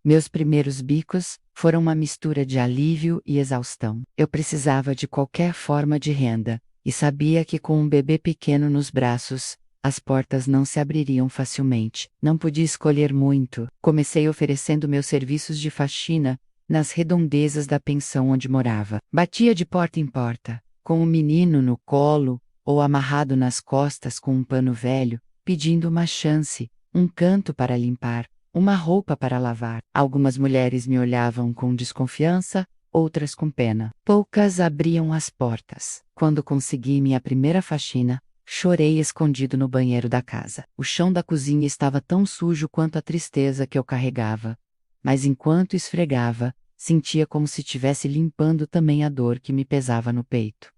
Meus primeiros bicos foram uma mistura de alívio e exaustão. Eu precisava de qualquer forma de renda, e sabia que com um bebê pequeno nos braços, as portas não se abririam facilmente. Não podia escolher muito. Comecei oferecendo meus serviços de faxina nas redondezas da pensão onde morava. Batia de porta em porta, com o menino no colo ou amarrado nas costas com um pano velho, pedindo uma chance, um canto para limpar, uma roupa para lavar. Algumas mulheres me olhavam com desconfiança, outras com pena. Poucas abriam as portas. Quando consegui minha primeira faxina, chorei escondido no banheiro da casa. O chão da cozinha estava tão sujo quanto a tristeza que eu carregava. Mas enquanto esfregava, sentia como se estivesse limpando também a dor que me pesava no peito.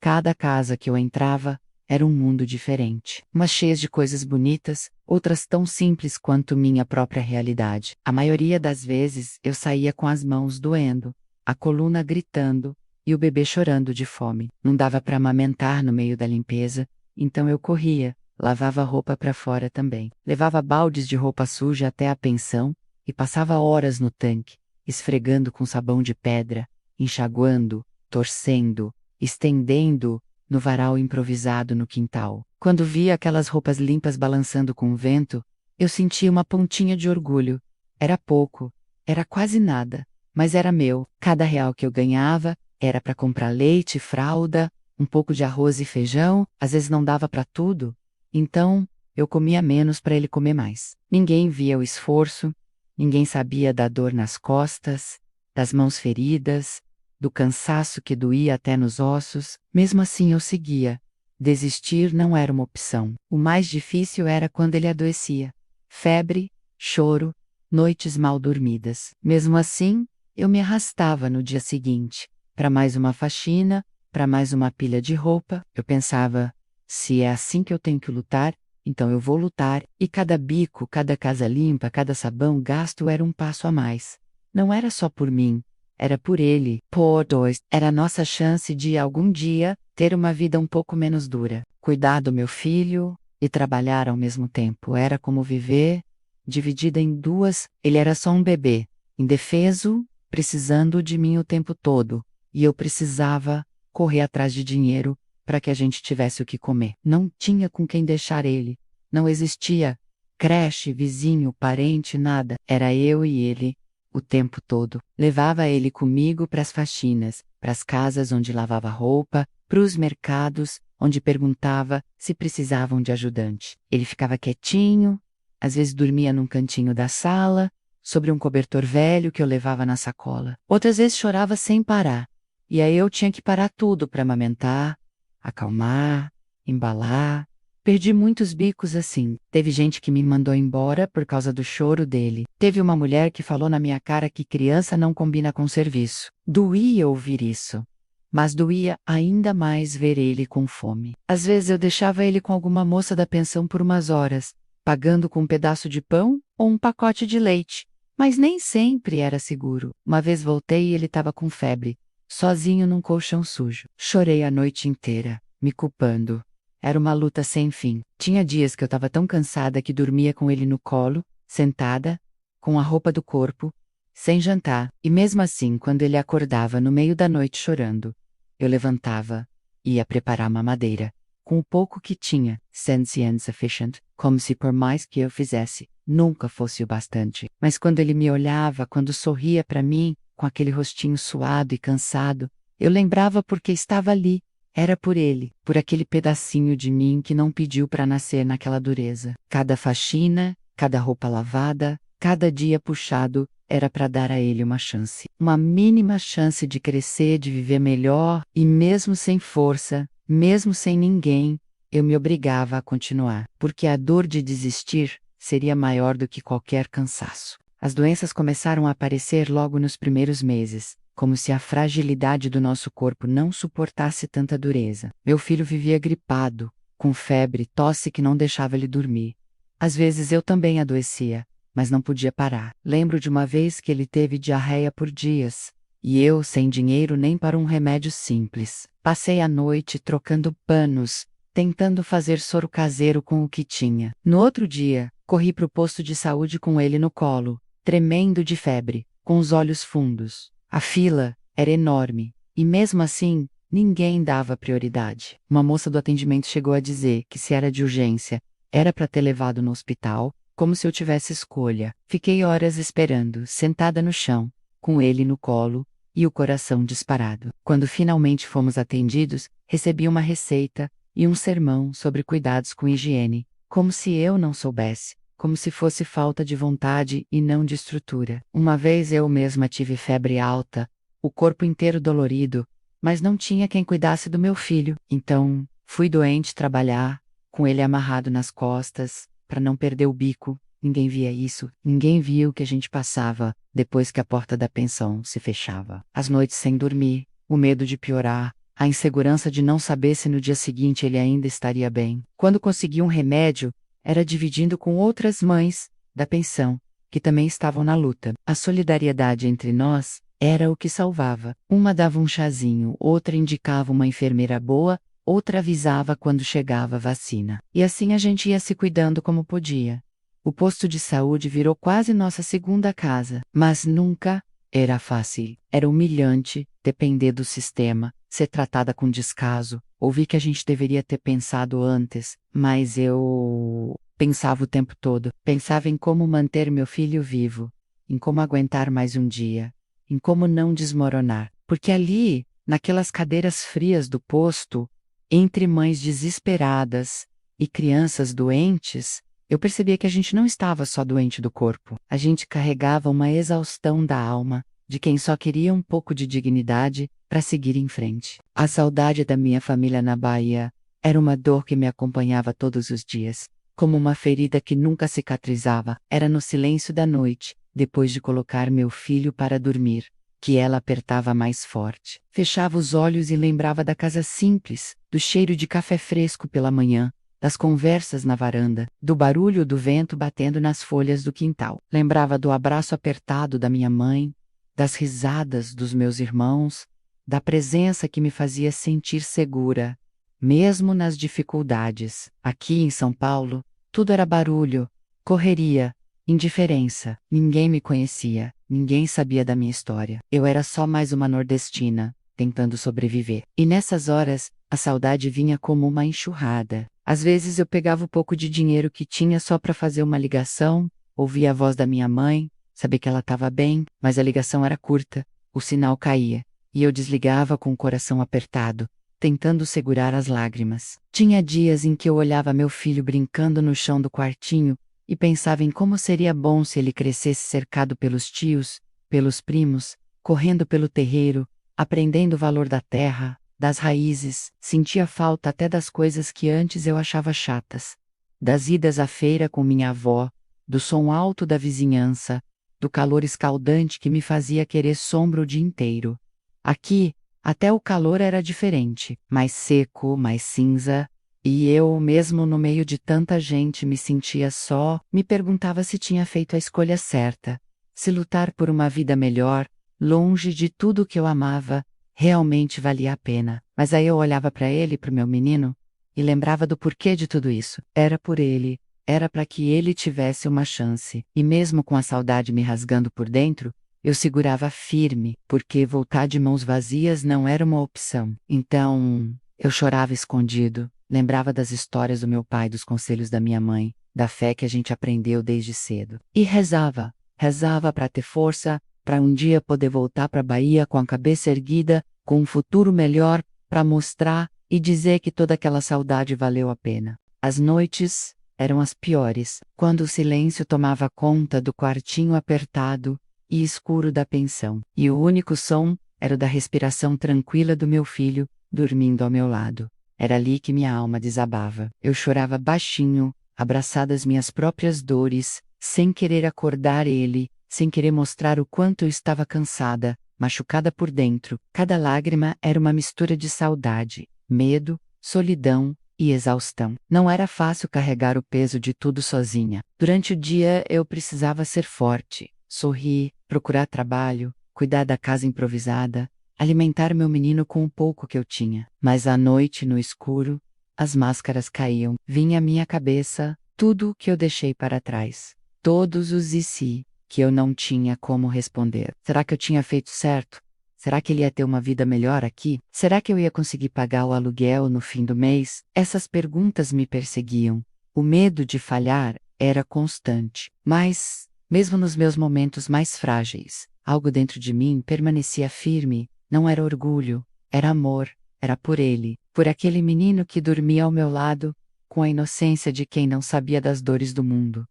Cada casa que eu entrava era um mundo diferente. Umas cheias de coisas bonitas, outras tão simples quanto minha própria realidade. A maioria das vezes eu saía com as mãos doendo, a coluna gritando e o bebê chorando de fome. Não dava para amamentar no meio da limpeza, então eu corria, lavava a roupa para fora também. Levava baldes de roupa suja até a pensão e passava horas no tanque, esfregando com sabão de pedra, enxaguando, torcendo, estendendo no varal improvisado no quintal. Quando via aquelas roupas limpas balançando com o vento, eu sentia uma pontinha de orgulho. Era pouco, era quase nada, mas era meu. Cada real que eu ganhava era para comprar leite, fralda, um pouco de arroz e feijão, às vezes não dava para tudo. Então, eu comia menos para ele comer mais. Ninguém via o esforço, ninguém sabia da dor nas costas, das mãos feridas, do cansaço que doía até nos ossos. Mesmo assim eu seguia. Desistir não era uma opção. O mais difícil era quando ele adoecia. Febre, choro, noites mal dormidas. Mesmo assim, eu me arrastava no dia seguinte, para mais uma faxina, para mais uma pilha de roupa. Eu pensava, se é assim que eu tenho que lutar, então eu vou lutar. E cada bico, cada casa limpa, cada sabão gasto era um passo a mais. Não era só por mim. Era por ele, por dois. Era a nossa chance de, algum dia, ter uma vida um pouco menos dura. Cuidar do meu filho e trabalhar ao mesmo tempo. Era como viver, dividida em duas. Ele era só um bebê, indefeso, precisando de mim o tempo todo. E eu precisava correr atrás de dinheiro para que a gente tivesse o que comer. Não tinha com quem deixar ele. Não existia creche, vizinho, parente, nada. Era eu e ele. O tempo todo. Levava ele comigo para as faxinas, para as casas onde lavava roupa, para os mercados, onde perguntava se precisavam de ajudante. Ele ficava quietinho, às vezes dormia num cantinho da sala, sobre um cobertor velho que eu levava na sacola. Outras vezes chorava sem parar, e aí eu tinha que parar tudo para amamentar, acalmar, embalar. Perdi muitos bicos assim. Teve gente que me mandou embora por causa do choro dele. Teve uma mulher que falou na minha cara que criança não combina com serviço. Doía ouvir isso. Mas doía ainda mais ver ele com fome. Às vezes eu deixava ele com alguma moça da pensão por umas horas, pagando com um pedaço de pão ou um pacote de leite. Mas nem sempre era seguro. Uma vez voltei e ele estava com febre, sozinho num colchão sujo. Chorei a noite inteira, me culpando. Era uma luta sem fim. Tinha dias que eu estava tão cansada que dormia com ele no colo, sentada, com a roupa do corpo, sem jantar. E mesmo assim, quando ele acordava no meio da noite chorando, eu levantava, ia preparar a mamadeira, com o pouco que tinha, sense insufficient, como se por mais que eu fizesse, nunca fosse o bastante. Mas quando ele me olhava, quando sorria para mim, com aquele rostinho suado e cansado, eu lembrava porque estava ali. Era por ele, por aquele pedacinho de mim que não pediu para nascer naquela dureza. Cada faxina, cada roupa lavada, cada dia puxado, era para dar a ele uma chance. Uma mínima chance de crescer, de viver melhor, e mesmo sem força, mesmo sem ninguém, eu me obrigava a continuar, porque a dor de desistir seria maior do que qualquer cansaço. As doenças começaram a aparecer logo nos primeiros meses, como se a fragilidade do nosso corpo não suportasse tanta dureza. Meu filho vivia gripado, com febre, tosse que não deixava ele dormir. Às vezes eu também adoecia, mas não podia parar. Lembro de uma vez que ele teve diarreia por dias, e eu sem dinheiro nem para um remédio simples. Passei a noite trocando panos, tentando fazer soro caseiro com o que tinha. No outro dia, corri para o posto de saúde com ele no colo, tremendo de febre, com os olhos fundos. A fila era enorme, e mesmo assim, ninguém dava prioridade. Uma moça do atendimento chegou a dizer que se era de urgência, era para ter levado no hospital, como se eu tivesse escolha. Fiquei horas esperando, sentada no chão, com ele no colo e o coração disparado. Quando finalmente fomos atendidos, recebi uma receita e um sermão sobre cuidados com higiene, como se eu não soubesse, como se fosse falta de vontade e não de estrutura. Uma vez eu mesma tive febre alta, o corpo inteiro dolorido, mas não tinha quem cuidasse do meu filho. Então, fui doente trabalhar, com ele amarrado nas costas, para não perder o bico. Ninguém via isso, ninguém via o que a gente passava depois que a porta da pensão se fechava. As noites sem dormir, o medo de piorar, a insegurança de não saber se no dia seguinte ele ainda estaria bem. Quando consegui um remédio, era dividindo com outras mães da pensão, que também estavam na luta. A solidariedade entre nós era o que salvava. Uma dava um chazinho, outra indicava uma enfermeira boa, outra avisava quando chegava a vacina. E assim a gente ia se cuidando como podia. O posto de saúde virou quase nossa segunda casa, mas nunca era fácil. Era humilhante depender do sistema, ser tratada com descaso. Ouvi que a gente deveria ter pensado antes, mas eu pensava o tempo todo. Pensava em como manter meu filho vivo, em como aguentar mais um dia, em como não desmoronar. Porque ali, naquelas cadeiras frias do posto, entre mães desesperadas e crianças doentes, eu percebia que a gente não estava só doente do corpo. A gente carregava uma exaustão da alma, de quem só queria um pouco de dignidade para seguir em frente. A saudade da minha família na Bahia era uma dor que me acompanhava todos os dias, como uma ferida que nunca cicatrizava. Era no silêncio da noite, depois de colocar meu filho para dormir, que ela apertava mais forte. Fechava os olhos e lembrava da casa simples, do cheiro de café fresco pela manhã, das conversas na varanda, do barulho do vento batendo nas folhas do quintal. Lembrava do abraço apertado da minha mãe, das risadas dos meus irmãos, da presença que me fazia sentir segura, mesmo nas dificuldades. Aqui em São Paulo, tudo era barulho, correria, indiferença. Ninguém me conhecia, ninguém sabia da minha história. Eu era só mais uma nordestina, tentando sobreviver. E nessas horas, a saudade vinha como uma enxurrada. Às vezes eu pegava o pouco de dinheiro que tinha só para fazer uma ligação, ouvia a voz da minha mãe, sabia que ela estava bem, mas a ligação era curta, o sinal caía, e eu desligava com o coração apertado, tentando segurar as lágrimas. Tinha dias em que eu olhava meu filho brincando no chão do quartinho e pensava em como seria bom se ele crescesse cercado pelos tios, pelos primos, correndo pelo terreiro, aprendendo o valor da terra, das raízes. Sentia falta até das coisas que antes eu achava chatas. Das idas à feira com minha avó, do som alto da vizinhança, do calor escaldante que me fazia querer sombra o dia inteiro. Aqui, até o calor era diferente, mais seco, mais cinza, e eu, mesmo no meio de tanta gente, me sentia só, me perguntava se tinha feito a escolha certa, se lutar por uma vida melhor, longe de tudo que eu amava, realmente valia a pena. Mas aí eu olhava para ele, para o meu menino, e lembrava do porquê de tudo isso. Era por ele, era para que ele tivesse uma chance. E mesmo com a saudade me rasgando por dentro, eu segurava firme, porque voltar de mãos vazias não era uma opção. Então, eu chorava escondido, lembrava das histórias do meu pai, dos conselhos da minha mãe, da fé que a gente aprendeu desde cedo. E rezava, rezava para ter força, para um dia poder voltar para a Bahia com a cabeça erguida, com um futuro melhor, para mostrar e dizer que toda aquela saudade valeu a pena. As noites eram as piores, quando o silêncio tomava conta do quartinho apertado e escuro da pensão, e o único som era o da respiração tranquila do meu filho, dormindo ao meu lado. Era ali que minha alma desabava. Eu chorava baixinho, abraçada às minhas próprias dores, sem querer acordar ele, sem querer mostrar o quanto eu estava cansada, machucada por dentro. Cada lágrima era uma mistura de saudade, medo, solidão e exaustão. Não era fácil carregar o peso de tudo sozinha. Durante o dia eu precisava ser forte, sorrir, procurar trabalho, cuidar da casa improvisada, alimentar meu menino com o pouco que eu tinha. Mas à noite, no escuro, as máscaras caíam. Vinha à minha cabeça tudo o que eu deixei para trás. Todos os e se, que eu não tinha como responder. Será que eu tinha feito certo? Será que ele ia ter uma vida melhor aqui? Será que eu ia conseguir pagar o aluguel no fim do mês? Essas perguntas me perseguiam. O medo de falhar era constante. Mas, mesmo nos meus momentos mais frágeis, algo dentro de mim permanecia firme. Não era orgulho, era amor, era por ele, por aquele menino que dormia ao meu lado, com a inocência de quem não sabia das dores do mundo.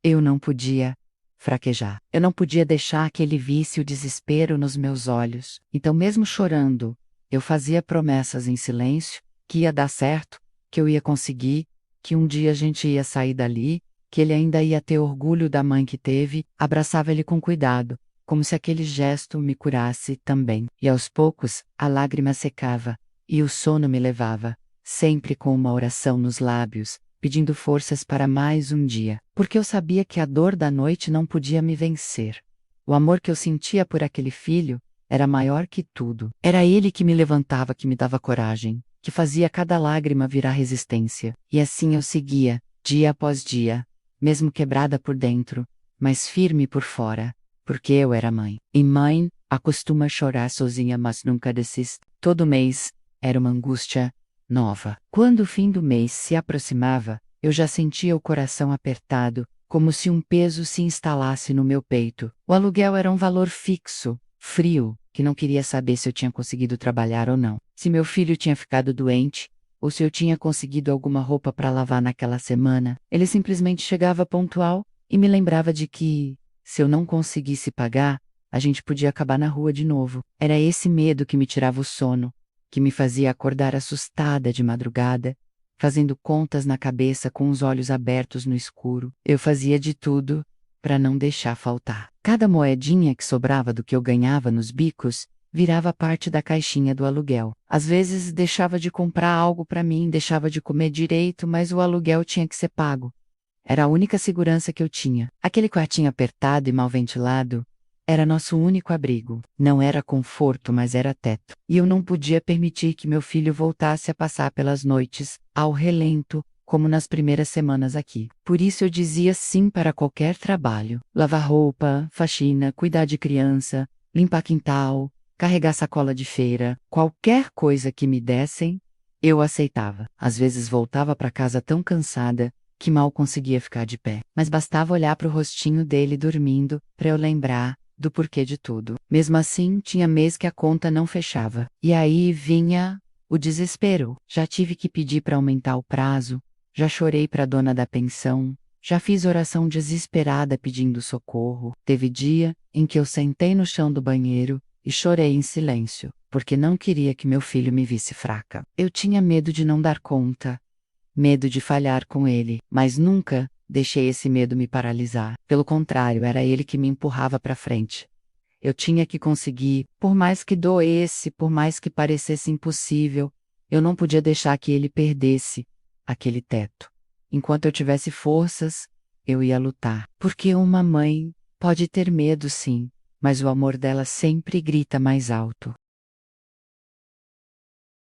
Eu não podia fraquejar. Eu não podia deixar que ele visse o desespero nos meus olhos. Então, mesmo chorando, eu fazia promessas em silêncio, que ia dar certo, que eu ia conseguir, que um dia a gente ia sair dali, que ele ainda ia ter orgulho da mãe que teve. Abraçava ele com cuidado, como se aquele gesto me curasse também. E aos poucos, a lágrima secava, e o sono me levava, sempre com uma oração nos lábios, pedindo forças para mais um dia, porque eu sabia que a dor da noite não podia me vencer. O amor que eu sentia por aquele filho era maior que tudo. Era ele que me levantava, que me dava coragem, que fazia cada lágrima virar resistência. E assim eu seguia, dia após dia, mesmo quebrada por dentro, mas firme por fora, porque eu era mãe. E mãe acostuma chorar sozinha, mas nunca desiste. Todo mês era uma angústia nova. Quando o fim do mês se aproximava, eu já sentia o coração apertado, como se um peso se instalasse no meu peito. O aluguel era um valor fixo, frio, que não queria saber se eu tinha conseguido trabalhar ou não, se meu filho tinha ficado doente, ou se eu tinha conseguido alguma roupa para lavar naquela semana. Ele simplesmente chegava pontual e me lembrava de que, se eu não conseguisse pagar, a gente podia acabar na rua de novo. Era esse medo que me tirava o sono, que me fazia acordar assustada de madrugada, fazendo contas na cabeça com os olhos abertos no escuro. Eu fazia de tudo para não deixar faltar. Cada moedinha que sobrava do que eu ganhava nos bicos virava parte da caixinha do aluguel. Às vezes deixava de comprar algo para mim, deixava de comer direito, mas o aluguel tinha que ser pago. Era a única segurança que eu tinha. Aquele quartinho apertado e mal ventilado era nosso único abrigo. Não era conforto, mas era teto. E eu não podia permitir que meu filho voltasse a passar pelas noites, ao relento, como nas primeiras semanas aqui. Por isso eu dizia sim para qualquer trabalho. Lavar roupa, faxina, cuidar de criança, limpar quintal, carregar sacola de feira. Qualquer coisa que me dessem, eu aceitava. Às vezes voltava para casa tão cansada que mal conseguia ficar de pé. Mas bastava olhar para o rostinho dele dormindo para eu lembrar do porquê de tudo. Mesmo assim, tinha mês que a conta não fechava. E aí vinha o desespero. Já tive que pedir para aumentar o prazo, já chorei para a dona da pensão, já fiz oração desesperada pedindo socorro. Teve dia em que eu sentei no chão do banheiro e chorei em silêncio, porque não queria que meu filho me visse fraca. Eu tinha medo de não dar conta, medo de falhar com ele, mas nunca deixei esse medo me paralisar. Pelo contrário, era ele que me empurrava para frente. Eu tinha que conseguir, por mais que doesse, por mais que parecesse impossível, eu não podia deixar que ele perdesse aquele teto. Enquanto eu tivesse forças, eu ia lutar. Porque uma mãe pode ter medo, sim, mas o amor dela sempre grita mais alto.